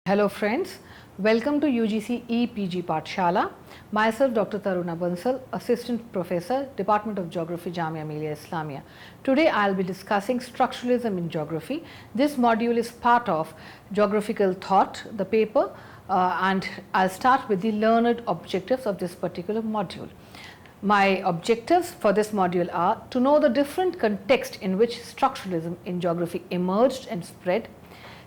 Hello friends, welcome to UGC EPG Pathshala. Myself Dr. Taruna Bansal, Assistant Professor, Department of Geography, Jamia Millia Islamia. Today I will be discussing structuralism in geography. This module is part of Geographical Thought, the paper, and I'll start with the learned objectives of this particular module. My objectives for this module are to know the different context in which structuralism in geography emerged and spread.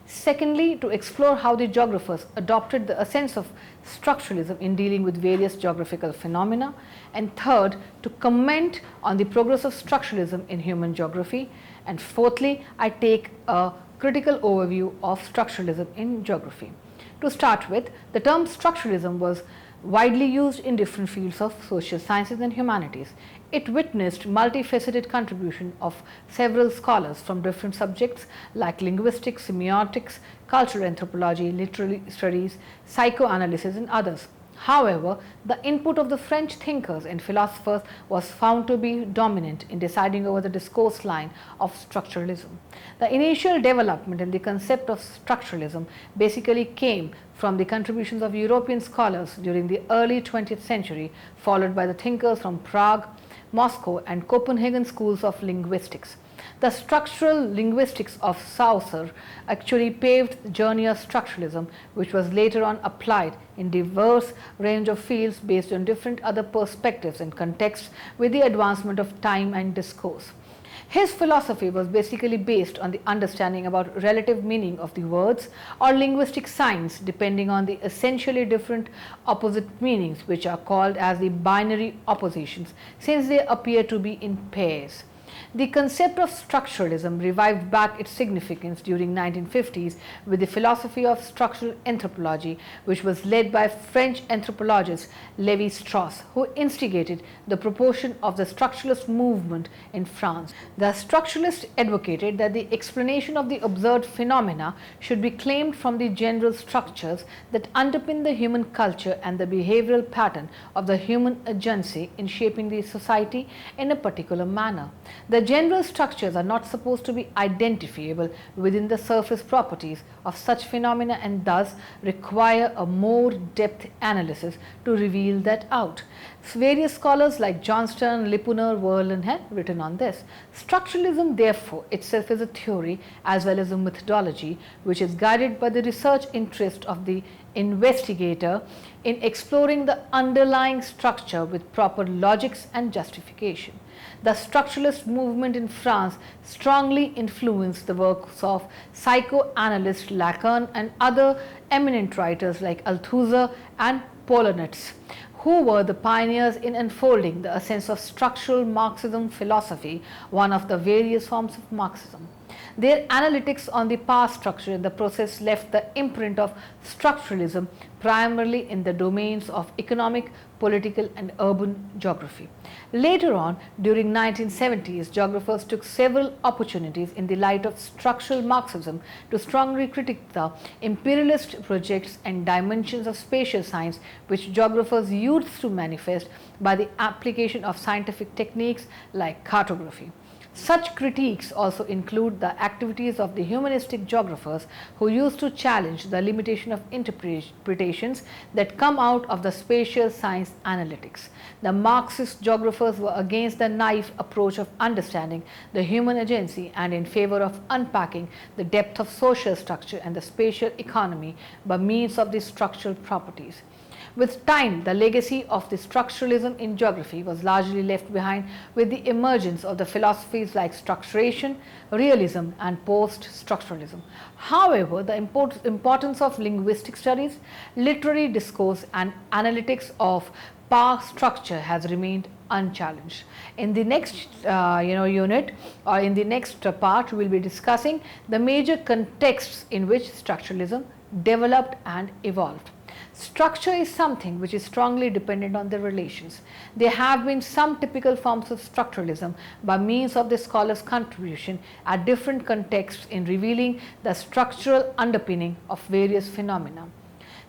Secondly, to explore how the geographers adopted a sense of structuralism in dealing with various geographical phenomena. And third, to comment on the progress of structuralism in human geography. And fourthly, I take a critical overview of structuralism in geography. To start with, the term structuralism was widely used in different fields of social sciences and humanities. It witnessed multifaceted contribution of several scholars from different subjects like linguistics, semiotics, cultural anthropology, literary studies, psychoanalysis and others. However, the input of the French thinkers and philosophers was found to be dominant in deciding over the discourse line of structuralism. The initial development in the concept of structuralism basically came from the contributions of European scholars during the early 20th century, followed by the thinkers from Prague, Moscow and Copenhagen schools of linguistics. The structural linguistics of Saussure actually paved the journey of structuralism, which was later on applied in diverse range of fields based on different other perspectives and contexts with the advancement of time and discourse. His philosophy was basically based on the understanding about relative meaning of the words or linguistic signs depending on the essentially different opposite meanings, which are called as the binary oppositions since they appear to be in pairs. The concept of structuralism revived back its significance during 1950s with the philosophy of structural anthropology, which was led by French anthropologist Lévi-Strauss, who instigated the proportion of the structuralist movement in France. The structuralists advocated that the explanation of the observed phenomena should be claimed from the general structures that underpin the human culture and the behavioral pattern of the human agency in shaping the society in a particular manner. The general structures are not supposed to be identifiable within the surface properties of such phenomena and thus require a more depth analysis to reveal that out. Various scholars like Johnston, Lippuner, Verlaine have written on this. Structuralism, therefore, itself is a theory as well as a methodology which is guided by the research interest of the investigator in exploring the underlying structure with proper logics and justification. The structuralist movement in France strongly influenced the works of psychoanalyst Lacan and other eminent writers like Althusser and Polanetz, who were the pioneers in unfolding the essence of structural Marxism philosophy, one of the various forms of Marxism. Their analytics on the power structure in the process left the imprint of structuralism primarily in the domains of economic, political and urban geography. Later on, during 1970s, geographers took several opportunities in the light of structural Marxism to strongly critique the imperialist projects and dimensions of spatial science which geographers used to manifest by the application of scientific techniques like cartography. Such critiques also include the activities of the humanistic geographers who used to challenge the limitation of interpretations that come out of the spatial science analytics. The Marxist geographers were against the naive approach of understanding the human agency and in favor of unpacking the depth of social structure and the spatial economy by means of the structural properties. With time, the legacy of the structuralism in geography was largely left behind with the emergence of the philosophies like structuration, realism and post-structuralism. However, the importance of linguistic studies, literary discourse and analytics of power structure has remained unchallenged. In the next unit or in the next part, we will be discussing the major contexts in which structuralism developed and evolved. Structure is something which is strongly dependent on the relations. There have been some typical forms of structuralism by means of the scholar's contribution at different contexts in revealing the structural underpinning of various phenomena.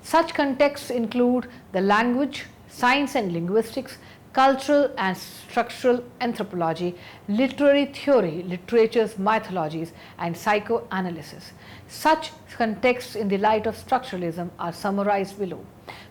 Such contexts include the language, science and linguistics, cultural and structural anthropology, literary theory, literature's mythologies, and psychoanalysis. Such contexts in the light of structuralism are summarized below.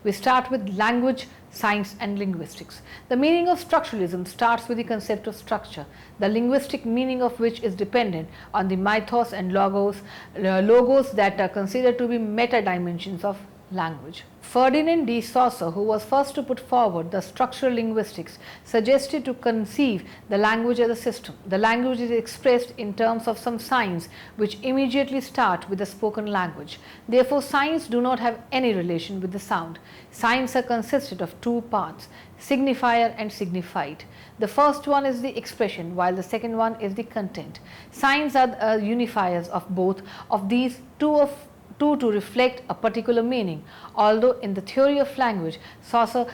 We start with language, science, and linguistics. The meaning of structuralism starts with the concept of structure, the linguistic meaning of which is dependent on the mythos and logos that are considered to be meta dimensions of language. Ferdinand de Saussure, who was first to put forward the structural linguistics, suggested to conceive the language as a system. The language is expressed in terms of some signs which immediately start with the spoken language. Therefore, signs do not have any relation with the sound. Signs are consisted of two parts, signifier and signified. The first one is the expression, while the second one is the content. Signs are unifiers of both of these two to reflect a particular meaning, although in the theory of language, Saussure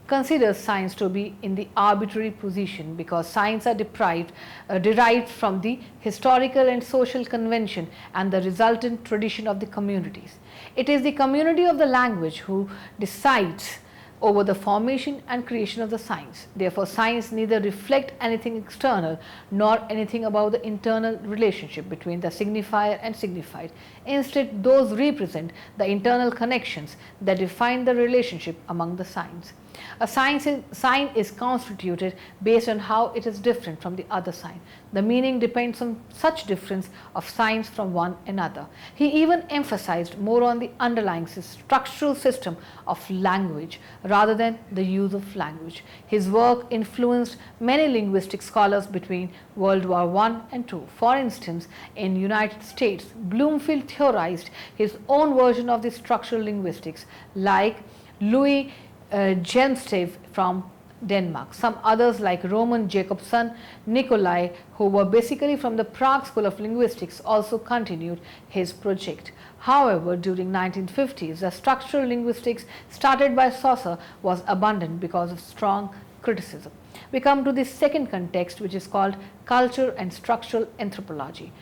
considers signs to be in the arbitrary position because signs are derived from the historical and social convention and the resultant tradition of the communities. It is the community of the language who decides over the formation and creation of the signs. Therefore, signs neither reflect anything external nor anything about the internal relationship between the signifier and signified. Instead, those represent the internal connections that define the relationship among the signs. A sign is constituted based on how it is different from the other sign. The meaning depends on such difference of signs from one another. He even emphasized more on the underlying structural system of language rather than the use of language. His work influenced many linguistic scholars between World War I and II. For instance, in the United States, Bloomfield theorized his own version of the structural linguistics, like Louis Hjelmstad from Denmark. Some others like Roman Jakobson, Nicolai, who were basically from the Prague School of Linguistics, also continued his project. However, during 1950s, the structural linguistics started by Saussure was abandoned because of strong criticism. We come to the second context, which is called culture and structural anthropology.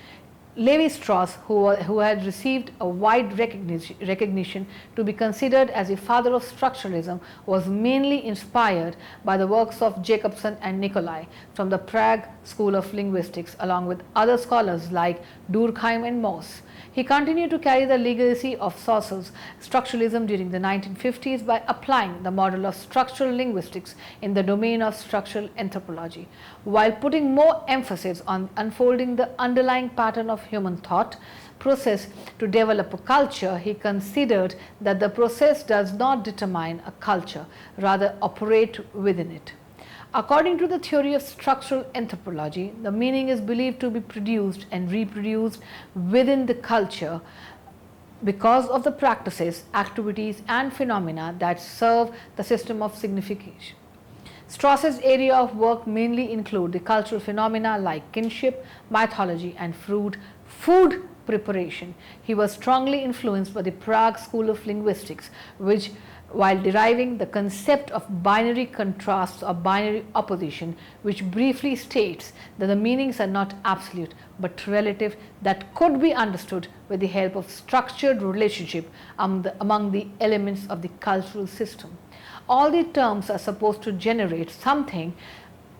Lévi-Strauss, who had received a wide recognition to be considered as the father of structuralism, was mainly inspired by the works of Jakobson and Nicolai from the Prague School of Linguistics, along with other scholars like Durkheim and Mauss. He continued to carry the legacy of Saussure's structuralism during the 1950s by applying the model of structural linguistics in the domain of structural anthropology. While putting more emphasis on unfolding the underlying pattern of human thought process to develop a culture, he considered that the process does not determine a culture, rather operate within it. According to the theory of structural anthropology, the meaning is believed to be produced and reproduced within the culture because of the practices, activities, and phenomena that serve the system of signification. Strauss's area of work mainly include the cultural phenomena like kinship, mythology, and food preparation. He was strongly influenced by the Prague School of Linguistics, which, while deriving the concept of binary contrasts or binary opposition, which briefly states that the meanings are not absolute but relative, that could be understood with the help of structured relationship among the elements of the cultural system. All the terms are supposed to generate something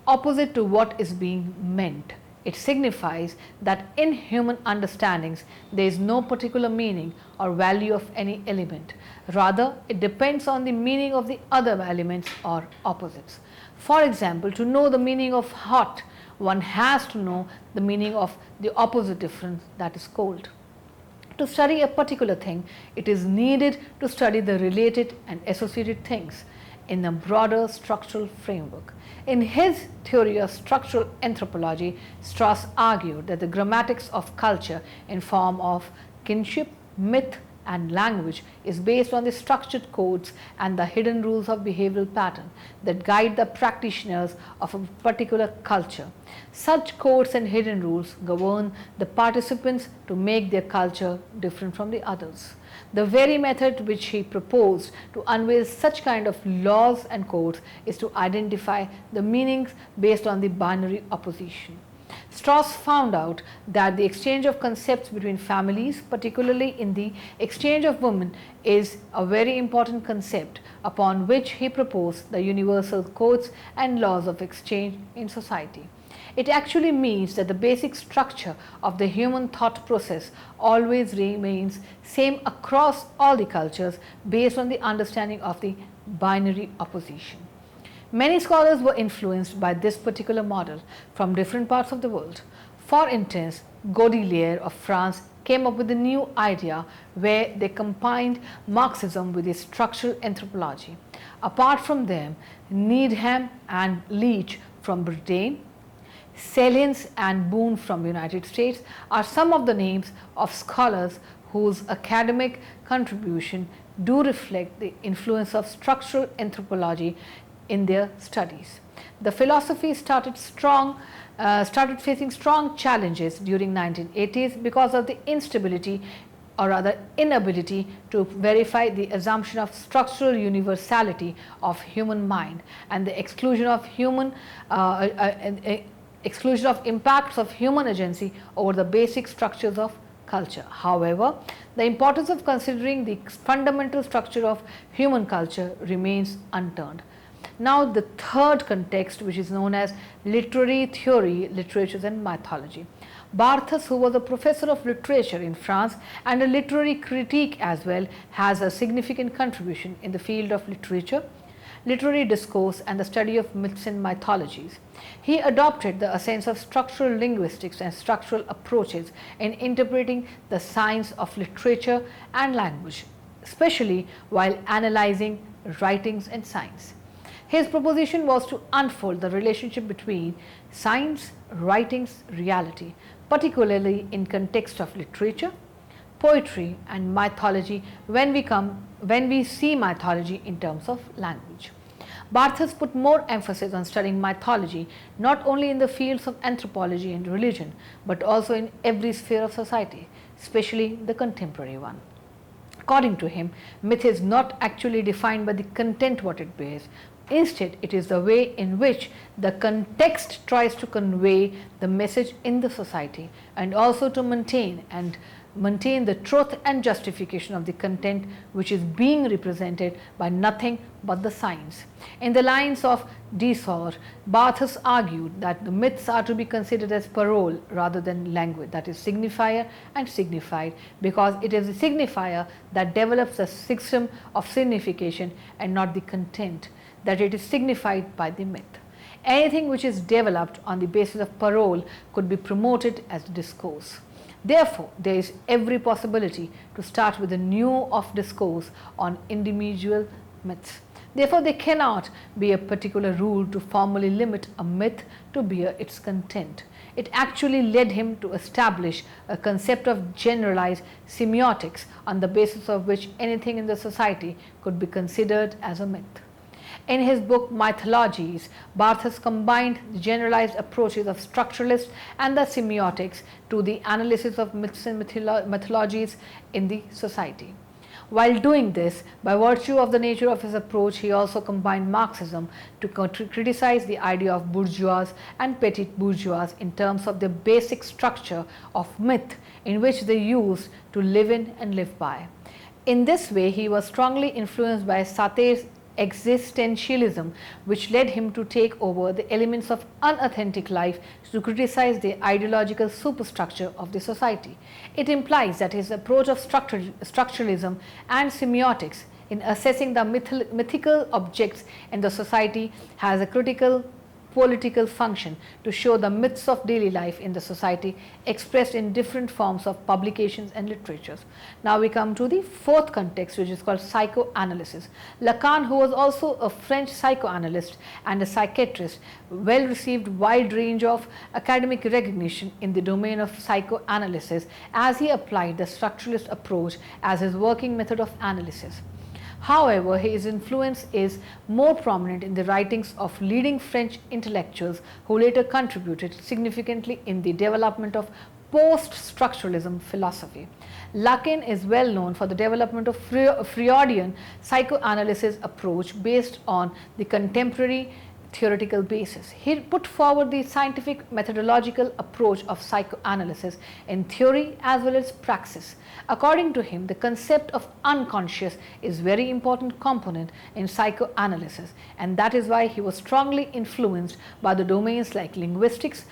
opposite to what is being meant. It signifies that in human understandings there is no particular meaning or value of any element. Rather, it depends on the meaning of the other elements or opposites. For example, to know the meaning of hot, one has to know the meaning of the opposite difference, that is cold. To study a particular thing, it is needed to study the related and associated things in a broader structural framework. In his theory of structural anthropology, Strauss argued that the grammatics of culture in form of kinship, myth, and language is based on the structured codes and the hidden rules of behavioral pattern that guide the practitioners of a particular culture. Such codes and hidden rules govern the participants to make their culture different from the others. The very method which he proposed to unveil such kind of laws and codes is to identify the meanings based on the binary opposition. Strauss found out that the exchange of concepts between families, particularly in the exchange of women, is a very important concept upon which he proposed the universal codes and laws of exchange in society. It actually means that the basic structure of the human thought process always remains same across all the cultures based on the understanding of the binary opposition. Many scholars were influenced by this particular model from different parts of the world. For instance, Godelier of France came up with a new idea where they combined Marxism with the structural anthropology. Apart from them, Needham and Leach from Britain, Selins and Boone from the United States are some of the names of scholars whose academic contribution do reflect the influence of structural anthropology in their studies. The philosophy started facing strong challenges during 1980s because of the instability or rather inability to verify the assumption of structural universality of human mind and the exclusion of impacts of human agency over the basic structures of culture. However, the importance of considering the fundamental structure of human culture remains unturned. Now, the third context, which is known as literary theory, literatures and mythology. Barthes, who was a professor of literature in France and a literary critique as well, has a significant contribution in the field of literature, literary discourse and the study of myths and mythologies. He adopted the essence of structural linguistics and structural approaches in interpreting the science of literature and language, especially while analyzing writings and science. His proposition was to unfold the relationship between science, writings, reality, particularly in context of literature, poetry and mythology when we see mythology in terms of language. Barthes put more emphasis on studying mythology not only in the fields of anthropology and religion, but also in every sphere of society, especially the contemporary one. According to him, myth is not actually defined by the content what it bears. Instead, it is the way in which the context tries to convey the message in the society and also to maintain the truth and justification of the content which is being represented by nothing but the science. In the lines of Desor, Barthes argued that the myths are to be considered as parole rather than language, that is signifier and signified, because it is the signifier that develops a system of signification and not the content, that it is signified by the myth. Anything which is developed on the basis of parole could be promoted as discourse. Therefore, there is every possibility to start with a new of discourse on individual myths. Therefore, there cannot be a particular rule to formally limit a myth to bear its content. It actually led him to establish a concept of generalized semiotics on the basis of which anything in the society could be considered as a myth. In his book Mythologies, Barthes combined the generalized approaches of structuralists and the semiotics to the analysis of myths and mythologies in the society. While doing this, by virtue of the nature of his approach, he also combined Marxism to criticize the idea of bourgeois and petit bourgeois in terms of the basic structure of myth in which they used to live in and live by. In this way, he was strongly influenced by Sartre's existentialism, which led him to take over the elements of unauthentic life to criticize the ideological superstructure of the society. It implies that his approach of structuralism and semiotics in assessing the mythical objects in the society has a critical political function to show the myths of daily life in the society expressed in different forms of publications and literatures. Now we come to the fourth context, which is called psychoanalysis. Lacan, who was also a French psychoanalyst and a psychiatrist, well received wide range of academic recognition in the domain of psychoanalysis as he applied the structuralist approach as his working method of analysis. However, his influence is more prominent in the writings of leading French intellectuals who later contributed significantly in the development of post-structuralism philosophy. Lacan is well known for the development of Freudian psychoanalysis approach based on the contemporary theoretical basis. He put forward the scientific methodological approach of psychoanalysis in theory as well as praxis. According to him, the concept of unconscious is very important component in psychoanalysis, and that is why he was strongly influenced by the domains like linguistics,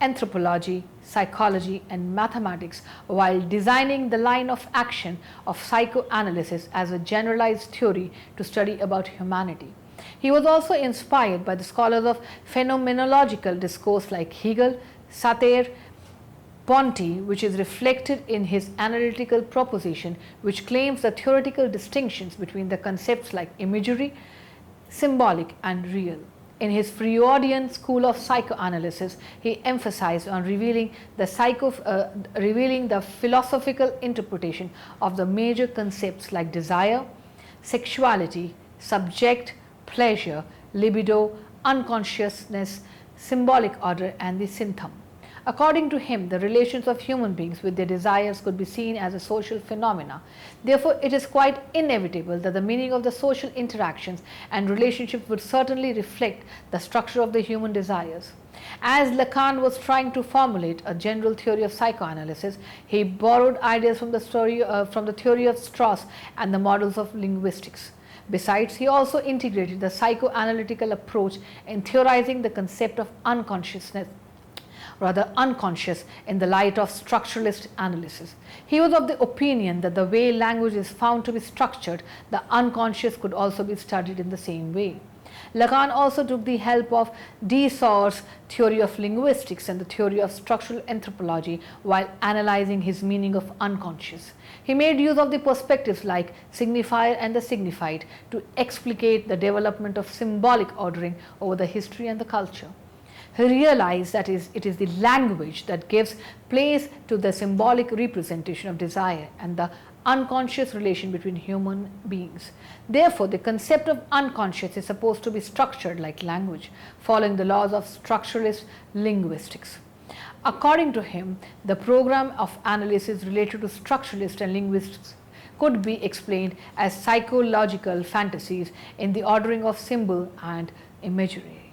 anthropology, psychology and mathematics while designing the line of action of psychoanalysis as a generalized theory to study about humanity. He was also inspired by the scholars of phenomenological discourse like Hegel, Sartre, Ponty, which is reflected in his analytical proposition, which claims the theoretical distinctions between the concepts like imagery, symbolic and real. In his Freudian school of psychoanalysis, he emphasized on revealing the philosophical interpretation of the major concepts like desire, sexuality, subject, pleasure, libido, unconsciousness, symbolic order and the synthum. According to him, the relations of human beings with their desires could be seen as a social phenomena. Therefore, it is quite inevitable that the meaning of the social interactions and relationships would certainly reflect the structure of the human desires. As Lacan was trying to formulate a general theory of psychoanalysis, he borrowed ideas from the theory of Strauss and the models of linguistics. Besides, he also integrated the psychoanalytical approach in theorizing the concept of unconscious in the light of structuralist analysis. He was of the opinion that the way language is found to be structured, the unconscious could also be studied in the same way. Lacan also took the help of Dessau's theory of linguistics and the theory of structural anthropology while analyzing his meaning of unconscious. He made use of the perspectives like signifier and the signified to explicate the development of symbolic ordering over the history and the culture. He realized that it is the language that gives place to the symbolic representation of desire and the unconscious relation between human beings. Therefore, the concept of unconscious is supposed to be structured like language, following the laws of structuralist linguistics. According to him, the program of analysis related to structuralist and linguistics could be explained as psychological fantasies in the ordering of symbol and imagery.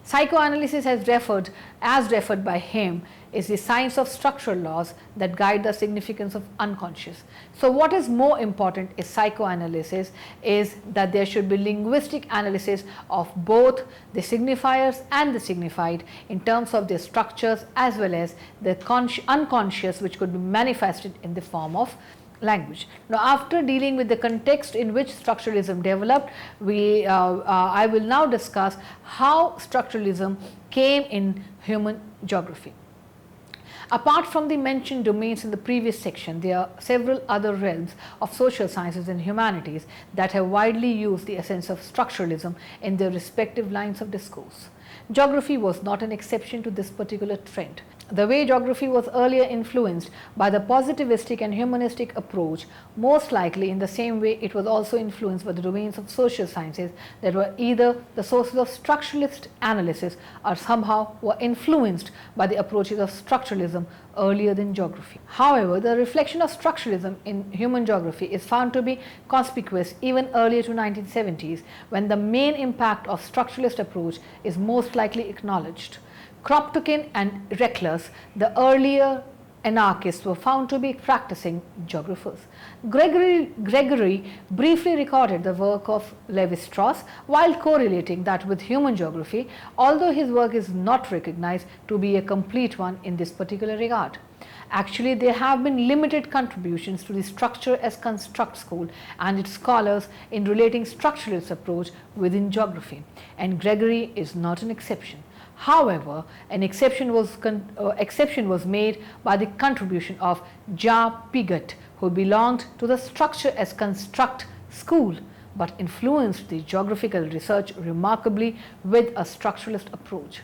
Psychoanalysis, as referred by him, is the science of structural laws that guide the significance of unconscious. So what is more important is psychoanalysis is that there should be linguistic analysis of both the signifiers and the signified in terms of their structures as well as the unconscious, which could be manifested in the form of language. Now, after dealing with the context in which structuralism developed, I will now discuss how structuralism came in human geography. Apart from the mentioned domains in the previous section, there are several other realms of social sciences and humanities that have widely used the essence of structuralism in their respective lines of discourse. Geography was not an exception to this particular trend. The way geography was earlier influenced by the positivistic and humanistic approach, most likely in the same way it was also influenced by the domains of social sciences that were either the sources of structuralist analysis or somehow were influenced by the approaches of structuralism earlier than geography. However, the reflection of structuralism in human geography is found to be conspicuous even earlier to 1970s, when the main impact of structuralist approach is most likely acknowledged. Kropotkin and Reclus, the earlier anarchists, were found to be practicing geographers. Gregory briefly recorded the work of Levi-Strauss while correlating that with human geography, although his work is not recognized to be a complete one in this particular regard. Actually, there have been limited contributions to the structure as construct school and its scholars in relating structuralist approach within geography, and Gregory is not an exception. However, an exception was made by the contribution of Jean Piaget, who belonged to the structure as construct school but influenced the geographical research remarkably with a structuralist approach.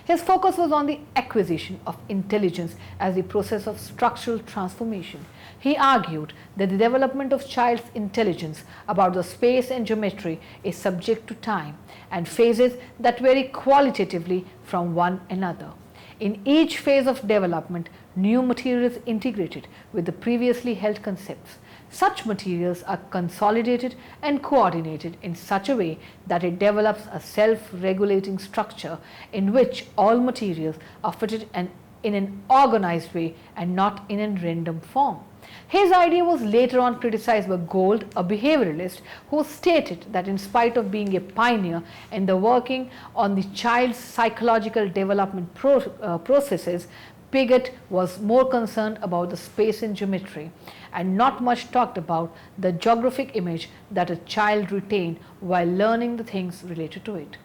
His focus was on the acquisition of intelligence as the process of structural transformation. He argued that the development of child's intelligence about the space and geometry is subject to time and phases that vary qualitatively from one another. In each phase of development, new material is integrated with the previously held concepts. Such materials are consolidated and coordinated in such a way that it develops a self-regulating structure in which all materials are fitted in an organized way and not in a random form. His idea was later on criticized by Gould, a behavioralist, who stated that in spite of being a pioneer in the working on the child's psychological development processes, Piaget was more concerned about the space in geometry and not much talked about the geographic image that a child retained while learning the things related to it.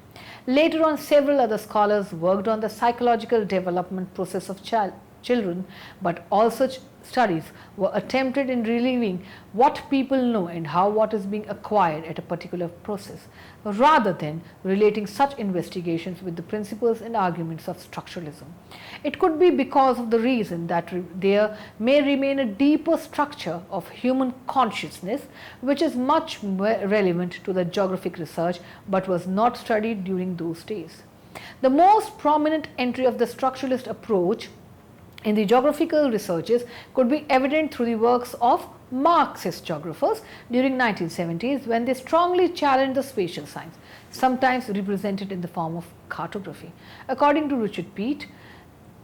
Later on, several other scholars worked on the psychological development process of children, but all such studies were attempted in relieving what people know and how what is being acquired at a particular process, rather than relating such investigations with the principles and arguments of structuralism. It could be because of the reason that there may remain a deeper structure of human consciousness which is much relevant to the geographic research but was not studied during those days. The most prominent entry of the structuralist approach in the geographical researches could be evident through the works of Marxist geographers during 1970s when they strongly challenged the spatial science, sometimes represented in the form of cartography. According to Richard Peet,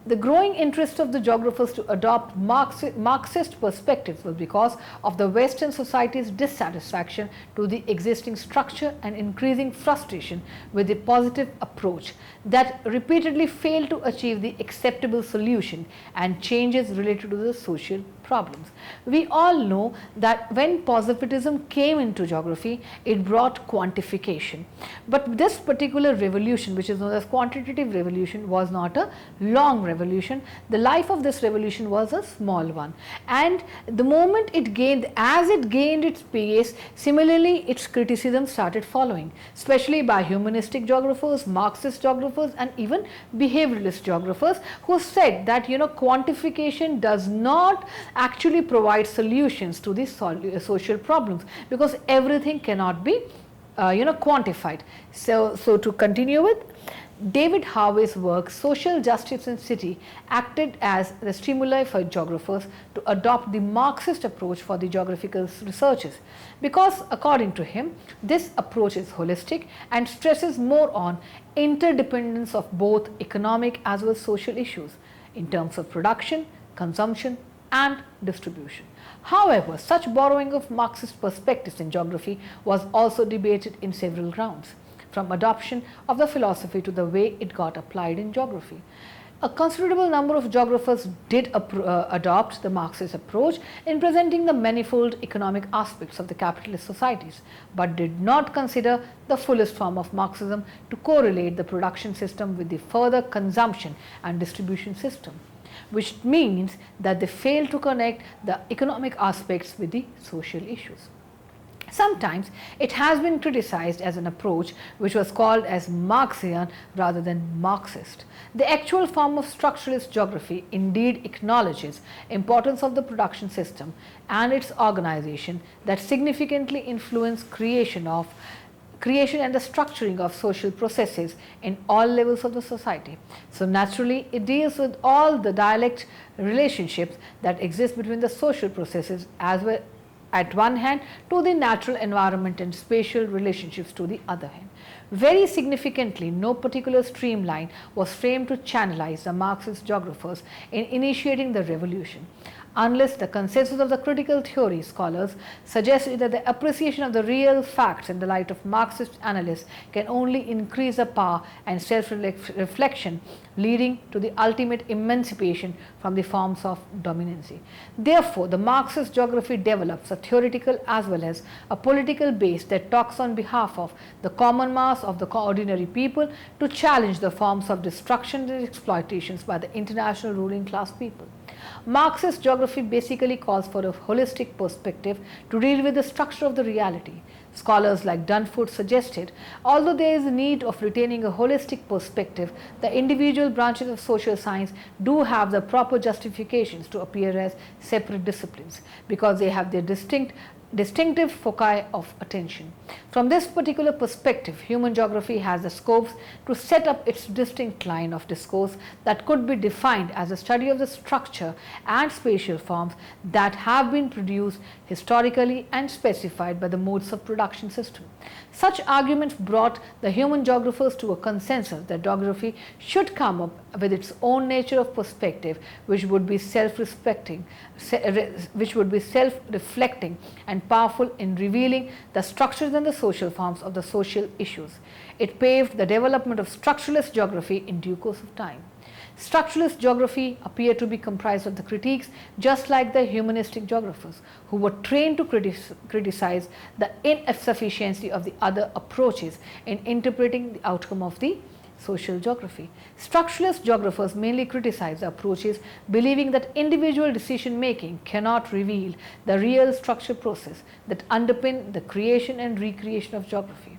the growing interest of the geographers to adopt Marxist perspectives was because of the Western society's dissatisfaction to the existing structure and increasing frustration with the positive approach that repeatedly failed to achieve the acceptable solution and changes related to the social problems. We all know that when positivism came into geography, it brought quantification. But this particular revolution, which is known as quantitative revolution, was not a long revolution. The life of this revolution was a small one. And the moment it gained, as it gained its pace, similarly its criticism started following, especially by humanistic geographers, Marxist geographers, and even behavioralist geographers who said that quantification does not actually provide solutions to these social problems because everything cannot be quantified. So to continue with, David Harvey's work Social Justice in City acted as the stimuli for geographers to adopt the Marxist approach for the geographical researches because according to him this approach is holistic and stresses more on interdependence of both economic as well as social issues in terms of production, consumption and distribution. However, such borrowing of Marxist perspectives in geography was also debated in several grounds, from adoption of the philosophy to the way it got applied in geography. A considerable number of geographers did adopt the Marxist approach in presenting the manifold economic aspects of the capitalist societies, but did not consider the fullest form of Marxism to correlate the production system with the further consumption and distribution system, which means that they fail to connect the economic aspects with the social issues. Sometimes it has been criticized as an approach which was called as Marxian rather than Marxist. The actual form of structuralist geography indeed acknowledges importance of the production system and its organization that significantly influence creation and the structuring of social processes in all levels of the society. So naturally, it deals with all the dialect relationships that exist between the social processes as well at one hand to the natural environment and spatial relationships to the other hand. Very significantly, no particular streamline was framed to channelize the Marxist geographers in initiating the revolution, unless the consensus of the critical theory scholars suggested that the appreciation of the real facts in the light of Marxist analysis can only increase the power and self-reflection, leading to the ultimate emancipation from the forms of dominancy. Therefore, the Marxist geography develops a theoretical as well as a political base that talks on behalf of the common mass of the ordinary people to challenge the forms of destruction and exploitations by the international ruling class people. Marxist geography basically calls for a holistic perspective to deal with the structure of the reality. Scholars like Dunford suggested, although there is a need of retaining a holistic perspective, the individual branches of social science do have the proper justifications to appear as separate disciplines because they have their distinctive foci of attention. From this particular perspective, human geography has the scopes to set up its distinct line of discourse that could be defined as a study of the structure and spatial forms that have been produced historically and specified by the modes of production system. Such arguments brought the human geographers to a consensus that geography should come up with its own nature of perspective, which would be self-reflecting and powerful in revealing the structures and the social forms of the social issues. It paved the development of structuralist geography in due course of time. Structuralist geography appeared to be comprised of the critiques just like the humanistic geographers, who were trained to criticize the insufficiency of the other approaches in interpreting the outcome of the social geography. Structuralist geographers mainly criticize the approaches, believing that individual decision making cannot reveal the real structure process that underpin the creation and recreation of geography.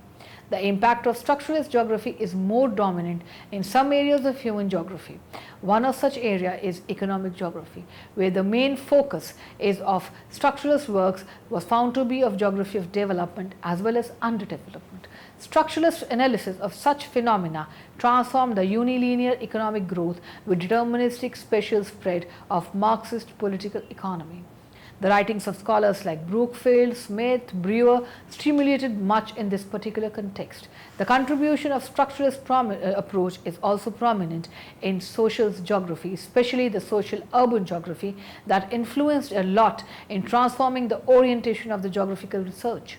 The impact of structuralist geography is more dominant in some areas of human geography. One of such areas is economic geography, where the main focus is of structuralist works was found to be of geography of development as well as underdevelopment. Structuralist analysis of such phenomena transformed the unilinear economic growth with deterministic spatial spread of Marxist political economy. The writings of scholars like Brookfield, Smith, Brewer stimulated much in this particular context. The contribution of structuralist approach is also prominent in social geography, especially the social urban geography that influenced a lot in transforming the orientation of the geographical research.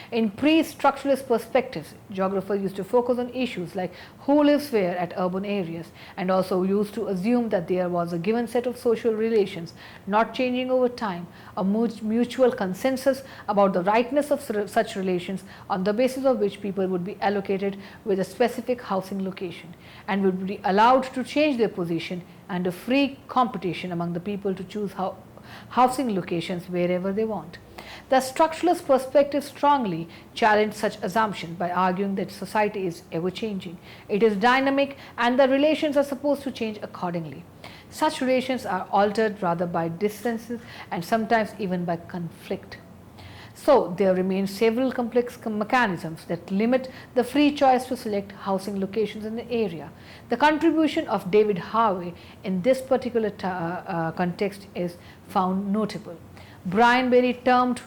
In pre-structuralist perspectives, geographers used to focus on issues like who lives where at urban areas, and also used to assume that there was a given set of social relations not changing over time, a mutual consensus about the rightness of such relations on the basis of which people would be allocated with a specific housing location and would be allowed to change their position, and a free competition among the people to choose housing locations wherever they want. The structuralist perspective strongly challenged such assumption by arguing that society is ever changing, it is dynamic, and the relations are supposed to change accordingly. Such relations are altered rather by distances and sometimes even by conflict. So, there remain several complex mechanisms that limit the free choice to select housing locations in the area. The contribution of David Harvey in this particular context is found notable. Brian Berry termed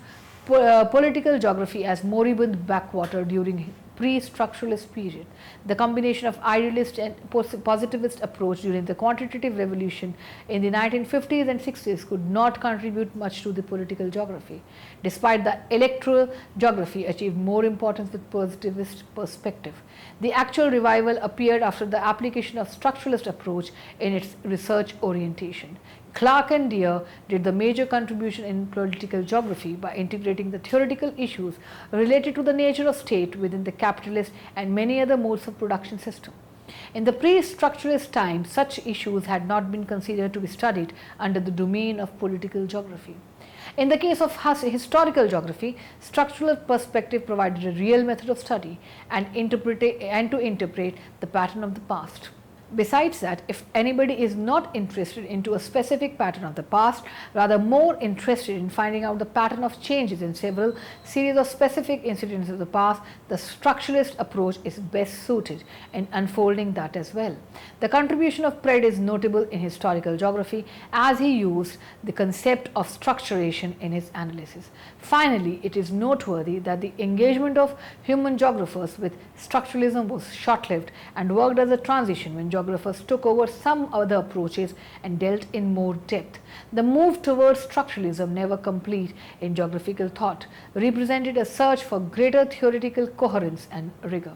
political geography as moribund backwater during pre-structuralist period. The combination of idealist and positivist approach during the quantitative revolution in the 1950s and 60s could not contribute much to the political geography, despite the electoral geography achieved more importance with positivist perspective. The actual revival appeared after the application of structuralist approach in its research orientation. Clark and Deere did the major contribution in political geography by integrating the theoretical issues related to the nature of state within the capitalist and many other modes of production system. In the pre-structuralist time, such issues had not been considered to be studied under the domain of political geography. In the case of historical geography, structural perspective provided a real method of study and to interpret the pattern of the past. Besides that, if anybody is not interested into a specific pattern of the past, rather more interested in finding out the pattern of changes in several series of specific incidents of the past, the structuralist approach is best suited in unfolding that as well. The contribution of Praed is notable in historical geography as he used the concept of structuration in his analysis. Finally, it is noteworthy that the engagement of human geographers with structuralism was short-lived and worked as a transition when geographers took over some other approaches and dealt in more depth. The move towards structuralism, never complete in geographical thought, represented a search for greater theoretical coherence and rigor.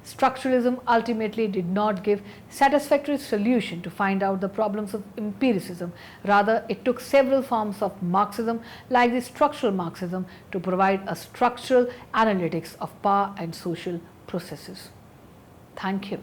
Structuralism ultimately did not give satisfactory solution to find out the problems of empiricism. Rather, it took several forms of Marxism like the structural Marxism to provide a structural analytics of power and social processes. Thank you.